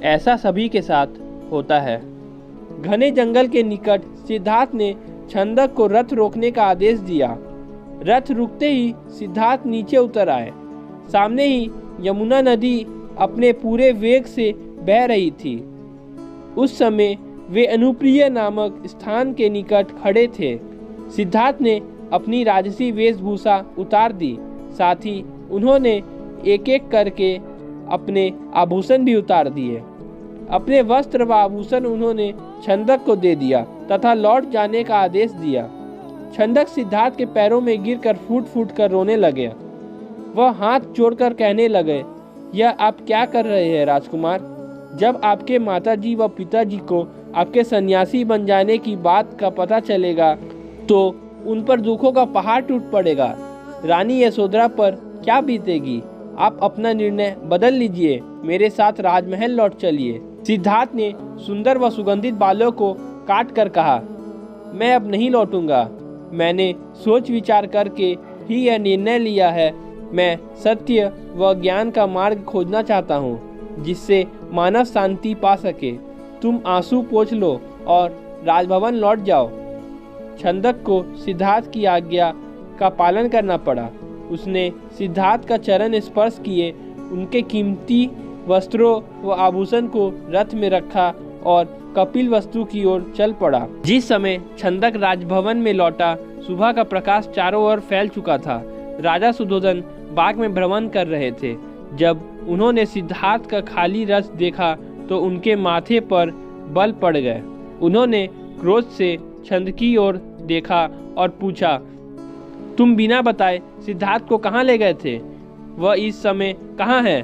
ऐसा सभी के साथ होता है। घने जंगल के निकट सिद्धार्थ ने छंदक को रथ रोकने का आदेश दिया। रथ रुकते ही सिद्धार्थ नीचे उतर आए। सामने ही यमुना नदी अपने पूरे वेग से बह रही थी। उस समय वे अनुप्रिय नामक स्थान के निकट खड़े थे। सिद्धार्थ ने अपनी राजसी वेशभूषा उतार दी, साथ ही उन्होंने एक एक करके अपने आभूषण भी उतार दिए। अपने वस्त्र व आभूषण उन्होंने छंदक को दे दिया तथा लौट जाने का आदेश दिया। छंदक सिद्धार्थ के पैरों में गिरकर फूट फूट कर रोने लगे। वह हाथ जोड़कर कहने लगे, यह आप क्या कर रहे हैं राजकुमार? जब आपके माताजी व पिताजी को आपके सन्यासी बन जाने की बात का पता चलेगा तो उन पर दुखों का पहाड़ टूट पड़ेगा। रानी यशोधरा पर क्या बीतेगी? आप अपना निर्णय बदल लीजिए, मेरे साथ राजमहल लौट चलिए। सिद्धार्थ ने सुंदर व सुगंधित बालों को काट कर कहा, मैं अब नहीं लौटूंगा। मैंने सोच विचार करके ही यह निर्णय लिया है। मैं सत्य व ज्ञान का मार्ग खोजना चाहता हूँ, जिससे मानव शांति पा सके। तुम आंसू पोंछ लो और राजभवन लौट जाओ। छंदक को सिद्धार्थ की आज्ञा का पालन करना पड़ा। उसने सिद्धार्थ का चरण स्पर्श किए, उनके कीमती वस्त्रों व आभूषण को रथ में रखा और कपिल वस्तु की ओर चल पड़ा। जिस समय छंदक राजभवन में लौटा, सुबह का प्रकाश चारों ओर फैल चुका था। राजा सुधोधन बाग में भ्रमण कर रहे थे। जब उन्होंने सिद्धार्थ का खाली रथ देखा तो उनके माथे पर बल पड़ गए। उन्होंने क्रोध से छंद की ओर देखा और पूछा, तुम बिना बताए सिद्धार्थ को कहाँ ले गए थे? वह इस समय कहाँ है?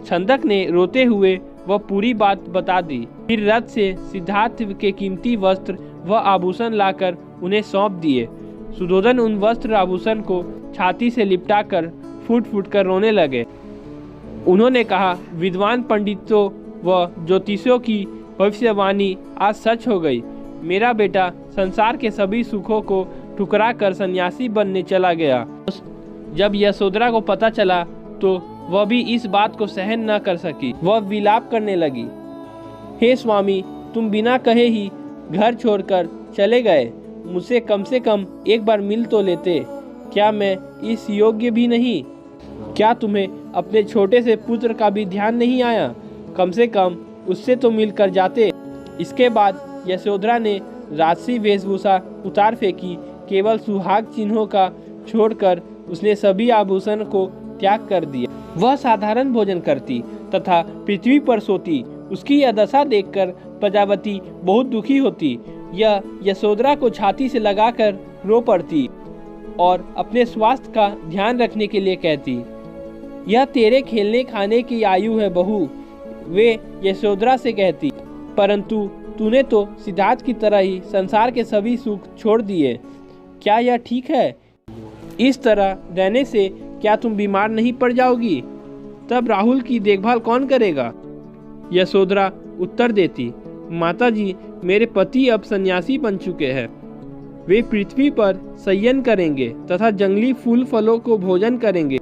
छंदक ने रोते हुए वह पूरी बात बता दी। फिर रथ से सिद्धार्थ के कीमती वस्त्र व आभूषण लाकर उन्हें सौंप दिए। सुधोधन उन वस्त्र आभूषण को छाती से लिपटाकर फूट फूट कर रोने लगे। उन्होंने कहा, विद्वान पंडितों व ज्योतिषियों की भविष्यवाणी आज सच हो गई। मेरा बेटा संसार के सभी सुखों को ठुकरा कर सन्यासी बनने चला गया। जब यशोधरा को पता चला तो वह भी इस बात को सहन न कर सकी। वह विलाप करने लगी, हे स्वामी, तुम बिना कहे ही घर छोड़कर चले गए। मुझसे कम से कम एक बार मिल तो लेते। क्या मैं इस योग्य भी नहीं? क्या तुम्हें अपने छोटे से पुत्र का भी ध्यान नहीं आया? कम से कम उससे तो मिल कर जाते। इसके बाद यशोधरा ने राजसी वेशभूषा उतार फेंकी। केवल सुहाग चिन्हों का छोड़कर उसने सभी आभूषण को त्याग कर दिया। वह साधारण भोजन करती तथा पृथ्वी पर सोती। उसकी यह दशा देखकर प्रजापति बहुत दुखी होती। यह यशोधरा को छाती से लगाकर रो पड़ती और अपने स्वास्थ्य का ध्यान रखने के लिए कहती, यह तेरे खेलने खाने की आयु है बहू। वे यशोधरा से कहती, परंतु तूने तो सिद्धार्थ की तरह ही संसार के सभी सुख छोड़ दिए। क्या यह ठीक है? इस तरह रहने से क्या तुम बीमार नहीं पड़ जाओगी? तब राहुल की देखभाल कौन करेगा? यशोधरा उत्तर देती, माताजी, मेरे पति अब सन्यासी बन चुके हैं। वे पृथ्वी पर शयन करेंगे तथा जंगली फूल फलों को भोजन करेंगे।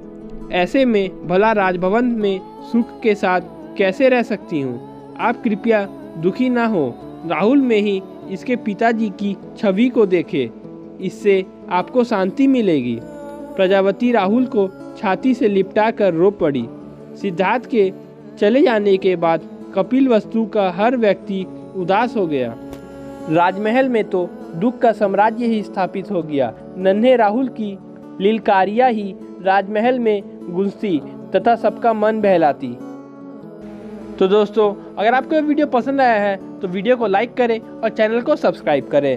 ऐसे में भला राजभवन में सुख के साथ कैसे रह सकती हूँ? आप कृपया दुखी ना हो। राहुल में ही इसके पिताजी की छवि को देखे, इससे आपको शांति मिलेगी। प्रजापति राहुल को छाती से लिपटा कर रो पड़ी। सिद्धार्थ के चले जाने के बाद कपिल वस्तु का हर व्यक्ति उदास हो गया। राजमहल में तो दुख का साम्राज्य ही स्थापित हो गया। नन्हे राहुल की लीलकारियाँ ही राजमहल में गूंजती तथा सबका मन बहलाती। तो दोस्तों, अगर आपको ये वीडियो पसंद आया है तो वीडियो को लाइक करें और चैनल को सब्सक्राइब करें।